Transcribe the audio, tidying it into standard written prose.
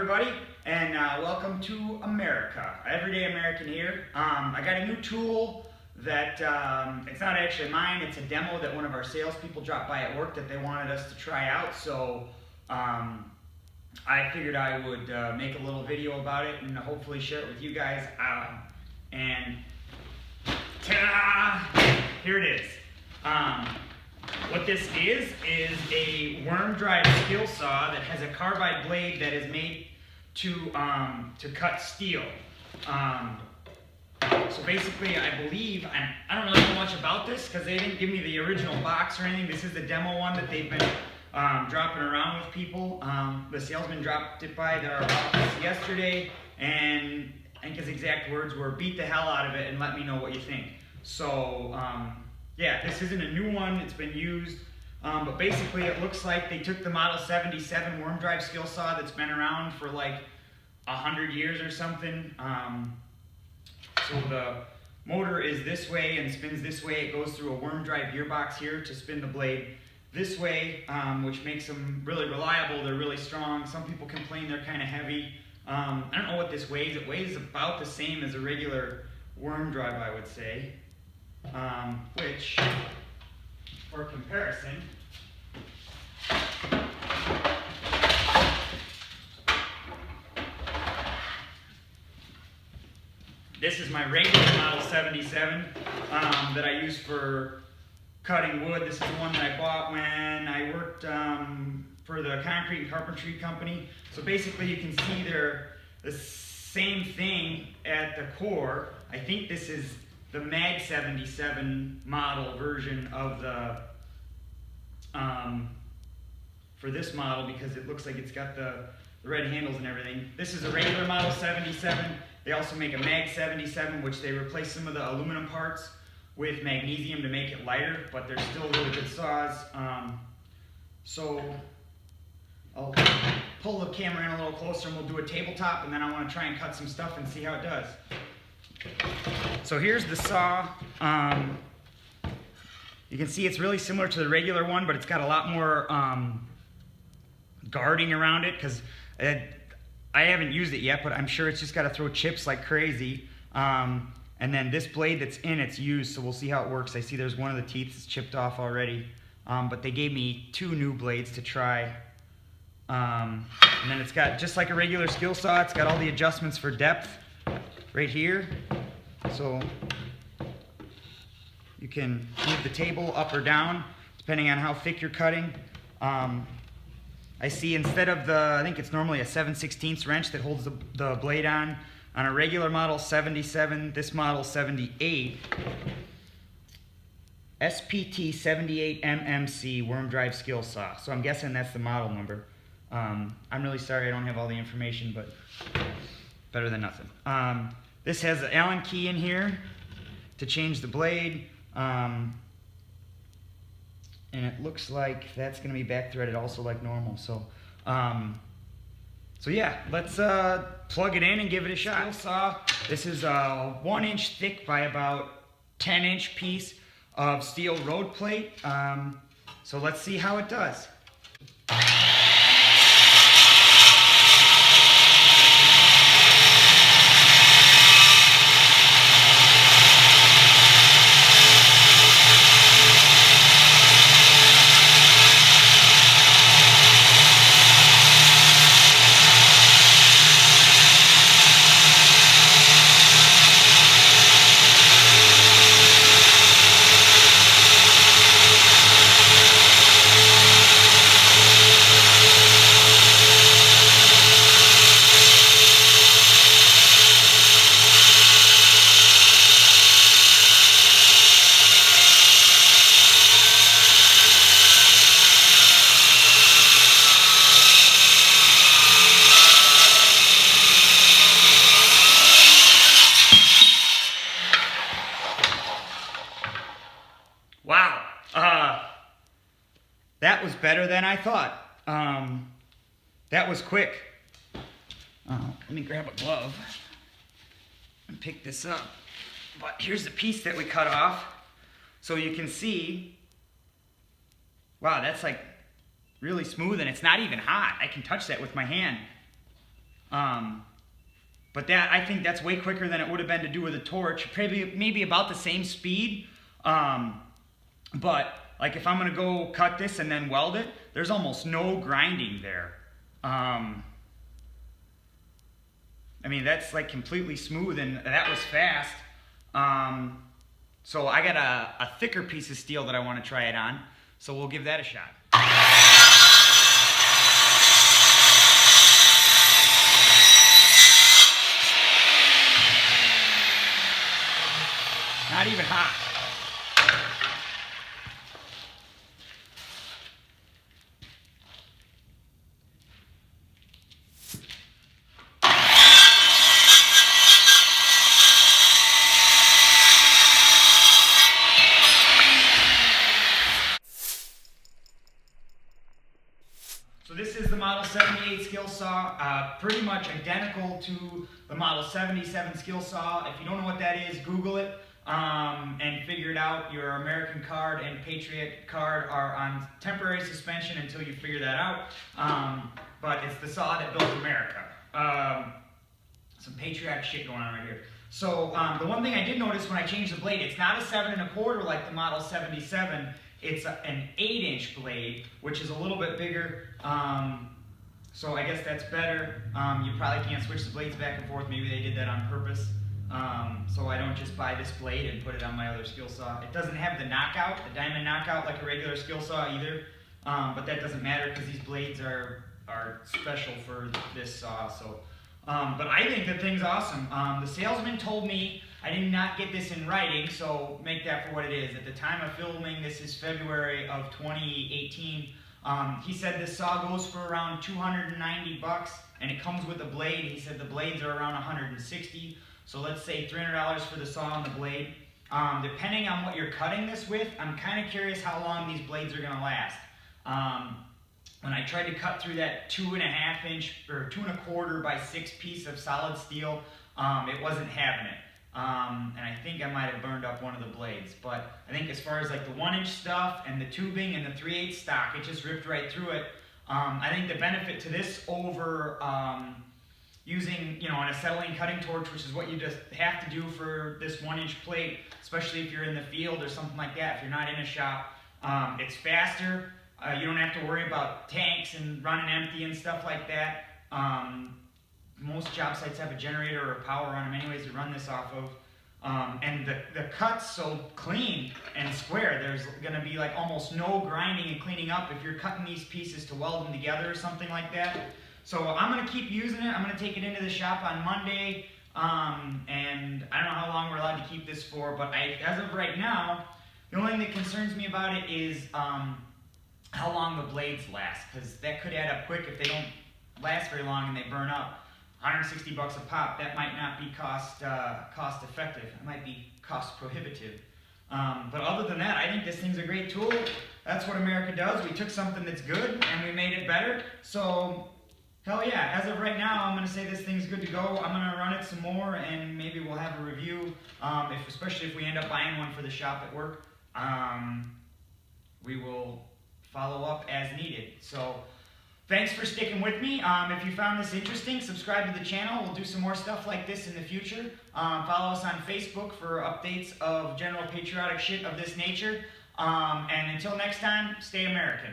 everybody, and welcome to America. Everyday American here. I got a new tool that it's not actually mine. It's a demo that one of our salespeople dropped by at work that they wanted us to try out. So I figured I would make a little video about it and hopefully share it with you guys. And ta-da! Here it is. What this is a wormdrive Skilsaw that has a carbide blade that is made to cut steel. So basically, I believe, and I don't really know much about this because they didn't give me the original box or anything. This is the demo one that they've been dropping around with people. The salesman dropped it by our office yesterday, and I think his exact words were, "Beat the hell out of it and let me know what you think." So yeah, this isn't a new one, it's been used, but basically it looks like they took the Model 77 wormdrive Skilsaw that's been around for like 100 years or something. So the motor is this way and spins this way. It goes through a wormdrive gearbox here to spin the blade this way, which makes them really reliable. They're really strong. Some people complain they're kind of heavy. I don't know what this weighs. It weighs about the same as a regular wormdrive, I would say. Which, for comparison, this is my regular Model 77 that I use for cutting wood. This is the one that I bought when I worked for the concrete and carpentry company. So basically you can see they're the same thing at the core. I think this is the Mag 77 model version of the, for this model, because it looks like it's got the red handles and everything. This is a regular Model 77. They also make a Mag 77, which they replace some of the aluminum parts with magnesium to make it lighter, but they're still really good saws. So I'll pull the camera in a little closer and we'll do a tabletop, and then I want to try and cut some stuff and see how it does. So here's the saw. You can see it's really similar to the regular one, but it's got a lot more guarding around it, because I haven't used it yet, but I'm sure it's just got to throw chips like crazy. And then this blade that's in it's used, so we'll see how it works. I see there's one of the teeth that's chipped off already, but they gave me 2 new blades to try. And then it's got, just like a regular Skilsaw, it's got all the adjustments for depth right here. So you can move the table up or down depending on how thick you're cutting. I see instead of the, I think it's normally a 7/16 wrench that holds the blade on a regular Model 77, this Model 78, SPT 78 MMC wormdrive Skilsaw. So I'm guessing that's the model number. I'm really sorry I don't have all the information, but better than nothing. This has an Allen key in here to change the blade, and it looks like that's going to be back threaded also like normal. So, so yeah, let's plug it in and give it a shot. Skilsaw. This is a 1-inch thick by about 10-inch piece of steel road plate. So let's see how it does. Wow, that was better than I thought. That was quick. Let me grab a glove and pick this up. But here's the piece that we cut off. So you can see, wow, that's like really smooth, and it's not even hot. I can touch that with my hand. But I think that's way quicker than it would have been to do with a torch. Maybe about the same speed. But like if I'm gonna go cut this and then weld it, there's almost no grinding there. I mean, that's like completely smooth, and that was fast. So I got a thicker piece of steel that I want to try it on. So we'll give that a shot. Not even hot. So this is the Model 78 Skilsaw, pretty much identical to the Model 77 Skilsaw. If you don't know what that is, Google it and figure it out. Your American card and Patriot card are on temporary suspension until you figure that out. But it's the saw that built America. Some patriotic shit going on right here. So the one thing I did notice when I changed the blade, it's not a 7 1/4 like the Model 77. It's an 8-inch blade, which is a little bit bigger. So I guess that's better. You probably can't switch the blades back and forth. Maybe they did that on purpose. So I don't just buy this blade and put it on my other Skilsaw. It doesn't have the knockout, the diamond knockout like a regular Skilsaw either. But that doesn't matter because these blades are special for this saw. So, but I think the thing's awesome. The salesman told me, I did not get this in writing, so make that for what it is. At the time of filming, this is February of 2018. He said this saw goes for around 290 bucks, and it comes with a blade. He said the blades are around 160, so let's say $300 for the saw and the blade. Depending on what you're cutting this with, I'm kind of curious how long these blades are going to last. When I tried to cut through that 2.5 inch or 2 1/4 by 6 piece of solid steel, it wasn't having it. And I think I might have burned up one of the blades, but I think as far as like the 1-inch stuff and the tubing and the 3/8 stock, it just ripped right through it. I think the benefit to this over using, an acetylene cutting torch, which is what you just have to do for this 1-inch plate, especially if you're in the field or something like that, if you're not in a shop. It's faster. You don't have to worry about tanks and running empty and stuff like that. Most job sites have a generator or power on them anyways to run this off of. And the cut's so clean and square, there's going to be like almost no grinding and cleaning up if you're cutting these pieces to weld them together or something like that. So I'm going to keep using it. I'm going to take it into the shop on Monday. And I don't know how long we're allowed to keep this for, but as of right now, the only thing that concerns me about it is how long the blades last, because that could add up quick if they don't last very long and they burn up. 160 bucks a pop, that might not be cost effective. It might be cost prohibitive. But other than that, I think this thing's a great tool. That's what America does. We took something that's good and we made it better. So, hell yeah, as of right now, I'm going to say this thing's good to go. I'm going to run it some more and maybe we'll have a review, especially if we end up buying one for the shop at work. We will follow up as needed. So, thanks for sticking with me. If you found this interesting, subscribe to the channel. We'll do some more stuff like this in the future. Follow us on Facebook for updates of general patriotic shit of this nature. And until next time, stay American.